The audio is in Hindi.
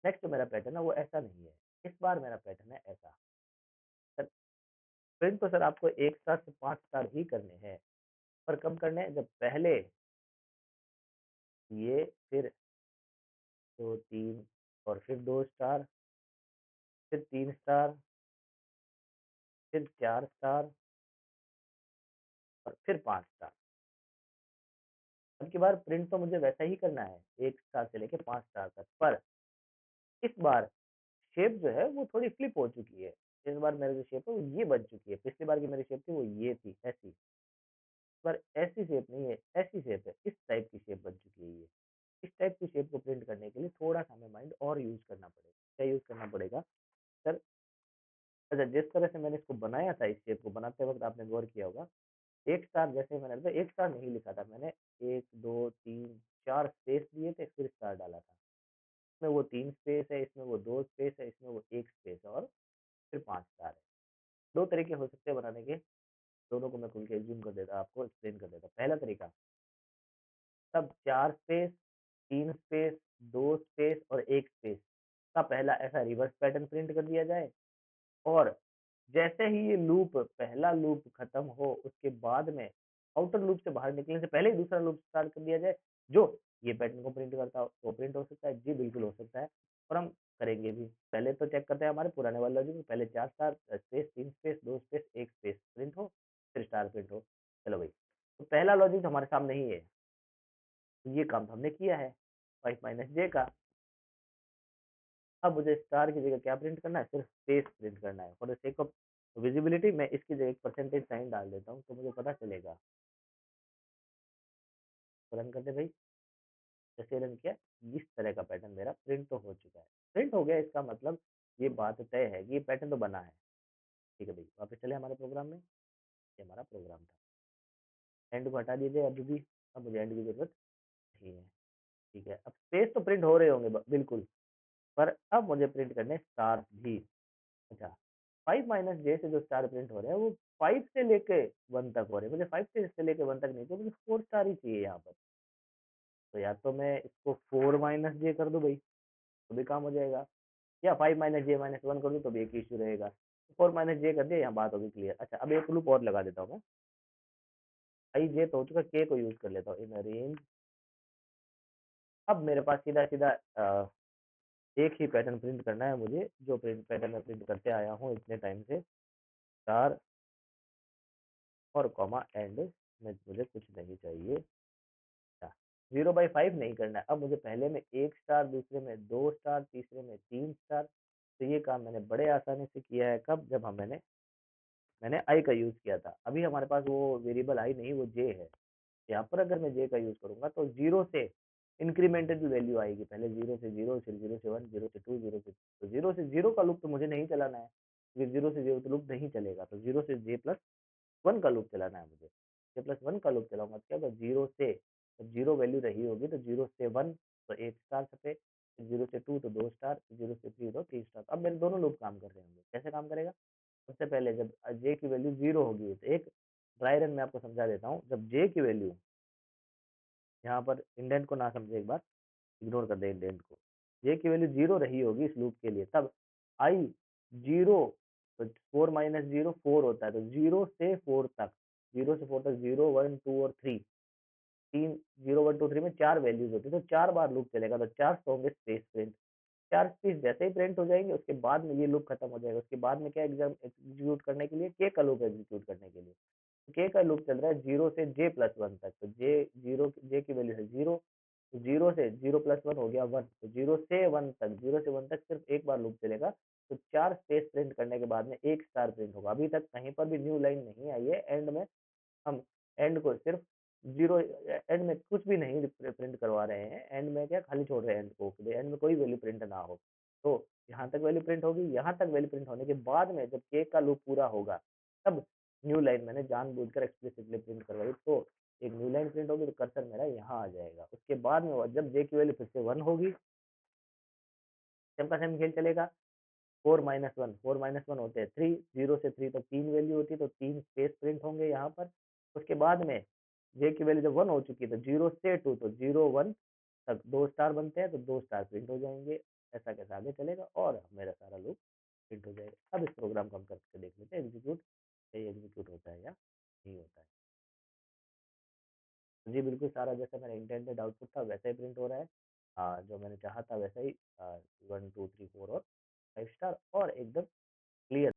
नेक्स्ट जो मेरा पैटर्न है वो ऐसा नहीं है, इस बार मेरा पैटर्न है ऐसा। सर प्रिंट तो सर आपको 1 स्टार से 5 स्टार ही करने हैं, पर कब करने हैं? जब पहले ये, फिर 2, 3 और फिर 2 स्टार, फिर 3 स्टार, फिर 4 स्टार और फिर 5 स्टार। अब की बार प्रिंट तो मुझे वैसा ही करना है, 1 स्टार से लेके 5 स्टार तक, पर इस बार शेप जो है वो थोड़ी फ्लिप हो चुकी है। इस बार मेरी जो शेप है वो ये बन चुकी है, पिछली बार की मेरी शेप थी वो ये थी, ऐसी। पर ऐसी शेप नहीं है, ऐसी शेप है, इस टाइप की शेप बन चुकी है ये। इस टाइप की शेप को प्रिंट करने के लिए थोड़ा-सा हमें माइंड और यूज़ करना पड़ेगा। क्या यूज़ करना पड़ेगा? सर अच्छा जिस तरह से मैंने इसको बनाया था, इस शेप को बनाते वक़्त आपने गौर किया होगा, 1 स्टार जैसे मैंने तो 1 स्टार नहीं लिखा था मैंने, 1, 2, 3, 4 स्पेस दिए थे, फिर स्टार डाला था। इसमें वो 3 स्पेस है, इसमें वो 2 स्पेस है, इसमें वो 1 स्पेस है और फिर 5 स्टार है। 2 तरीके हो सकते हैं बनाने के, दोनों को मैं खुल के ज़ूम कर देता आपको एक्सप्लेन कर देता हूँ। पहला तरीका, तब 4 स्पेस, 3 स्पेस, 2 स्पेस और 1 स्पेस का पहला ऐसा रिवर्स पैटर्न प्रिंट कर दिया जाए और जैसे ही ये लूप पहला लूप खत्म हो, उसके बाद में आउटर लूप से बाहर निकलने से पहले ही दूसरा लूप स्टार्ट कर दिया जाए, जो ये पैटर्न को प्रिंट करता हो, वो प्रिंट हो सकता है। जी, बिल्कुल हो सकता है और हम करेंगे भी। पहले तो चेक करते हैं हमारे पुराने वाले लॉजिक में, पहले 4 star space, 3 space, 2 space, 1 space print हो, फिर स्टार प्रिंट हो। चलो भई, तो पहला लॉजिक तो हमारे सामने ही है, तो ये काम तो हमने किया है, 5 माइनस जे का। अब मुझे स्टार की जगह क्या प्रिंट करना है? सिर्फ स्पेस प्रिंट करना है। For the sake of visibility मैं इसकी जगह एक परसेंटेज साइन डाल देता हूँ, तो मुझे पता चलेगा। तो रन कर दे भाई, जैसे रन किया, इस तरह का पैटर्न मेरा प्रिंट तो हो चुका है। प्रिंट हो गया इसका मतलब ये बात तय है कि ये पैटर्न तो बना है। ठीक है भाई, वापस चले हमारे प्रोग्राम में, ये हमारा प्रोग्राम था। एंड को हटा दीजिए अभी भी, अब मुझे एंड की ज़रूरत नहीं है। ठीक है, अब स्पेस तो प्रिंट हो रहे होंगे बिल्कुल, पर अब मुझे प्रिंट करने हैं स्टार्स भी। अच्छा, 5 माइनस जे से जो स्टार प्रिंट हो रहे हैं वो 5 से लेके 1 तक हो रहे हैं। मुझे 5 से लेके 1 तक नहीं चाहिए, मुझे 4 स्टार ही चाहिए यहाँ पर। तो या तो मैं इसको 4 माइनस जे कर दूँ भई, तो भी काम हो जाएगा, या 5 माइनस जे माइनस 1 कर दूँ तो भी एक ही इश्यू रहेगा। 4 माइनस जे कर दिया, यहाँ बात होगी क्लियर। अच्छा, अब एक लूप और लगा देता हूँ मैं। आई जे तो हो चुका, के को यूज़ कर लेता हूँ, इन रेंज। अब मेरे पास सीधा-सीधा एक ही पैटर्न प्रिंट करना है मुझे, जो पैटर्न मैं प्रिंट करते आया हूँ इतने टाइम से, स्टार और कॉमा एंड में मुझे कुछ नहीं चाहिए। अच्छा, 0/5 नहीं करना है। अब मुझे पहले में 1 स्टार, दूसरे में 2 स्टार, तीसरे में 3 स्टार। तो ये काम मैंने बड़े आसानी से किया है कब? जब मैंने आई का यूज़ किया था। अभी हमारे पास वो वेरिएबल आई नहीं, वो जे है। यहाँ पर अगर मैं जे का यूज़ करूँगा तो 0 से इंक्रीमेंटेड वैल्यू आएगी। पहले 0 से 0, फिर 0 से 1, 0 से 2, 0 से, तो 0 से 0 का लूप तो मुझे नहीं चलाना है। क्योंकि 0 से 0 तो लूप नहीं चलेगा। तो 0 से जे प्लस 1 का लूप चलाना है मुझे। जे प्लस 1 का लूप चलाऊँगा तो क्या होगा? 0 से, जब 0 वैल्यू रही होगी तो 0 से 1 तो 1 स्टार छपे, फिर 0 से 2 तो 2 स्टार, फिर 0 से 3 तो 3 स्टार। अब मेरे दोनों लूप काम कर रहे होंगे। कैसे काम करेगा? सबसे पहले जब जे की वैल्यू 0 होगी, तो एक ड्राई रन में आपको समझा देता हूँ। जब जे की वैल्यू, यहाँ पर इंडेंट को ना समझे एक बार, इग्नोर कर दें इंडेंट को। जे की वैल्यू 0 रही होगी इस लूप के लिए, तब आई 0, तो 4 माइनस 0 4 होता है, तो 0 से 4 तक, 0 से 4 तक 0, 1, 2 और 3, 0, 1, 2, 3 में 4 वैल्यूज़ होती है, तो 4 बार लूप चलेगा, तो 4 सौ होंगे स्पेस प्रिंट। 4 स्पेस जैसे ही प्रिंट हो जाएँगे, उसके बाद में ये लूप खत्म हो जाएगा। उसके बाद में क्या एग्ज़ीक्यूट करने के लिए, के का लूप एग्ज़ीक्यूट करने के लिए। के का लूप चल रहा है 0 से जे प्लस 1 तक, तो जे की वैल्यू है 0, तो 0 से 0 प्लस 1 हो गया 1, तो 0 से 1 तक, 0 से 1 तक सिर्फ एक बार लूप चलेगा। तो 4 स्पेस प्रिंट करने के बाद में 1 स्टार प्रिंट होगा। अभी तक कहीं पर भी न्यू लाइन नहीं आई है। एंड में हम एंड को सिर्फ 0, एंड में कुछ भी नहीं प्रिंट करवा रहे हैं। एंड में क्या खाली छोड़ रहे हैं एंड को, कि एंड में कोई वैल्यू प्रिंट ना हो। तो यहाँ तक वैल्यू प्रिंट होगी, यहाँ तक वैल्यू प्रिंट होने के बाद में जब के का लूप पूरा होगा, तब न्यू लाइन मैंने जानबूझकर एक्सप्लिसिटली प्रिंट करवाई, तो एक न्यू लाइन प्रिंट होगी, तो कर्सर मेरा यहाँ आ जाएगा। उसके बाद में जब जे की वैल्यू फिर से 1 होगी, सेम का सेम खेल चलेगा। 4 माइनस 1, 4 माइनस 1 होते हैं 3, 0 से 3 तक 3 वैल्यू होती है, तो 3 स्पेस प्रिंट होंगे यहाँ पर। उसके बाद में जे की वैल्यू जब 1 हो चुकी है, तो 0 से 2, तो 0, 1 तक 2 स्टार बनते हैं, तो 2 स्टार प्रिंट हो जाएँगे। ऐसा कैसे आगे चलेगा और मेरा सारा लूप प्रिंट हो जाएगा। अब इस प्रोग्राम को हम करके देख लेते हैं एग्जीक्यूट, ये एग्जीक्यूट होता है या नहीं होता है। जी, बिल्कुल सारा जैसा मेरा इंटेंडेड आउटपुट था वैसा ही प्रिंट हो रहा है। जो मैंने चाहा था वैसा ही 1, 2, 3, 4 और 5 स्टार और एकदम क्लियर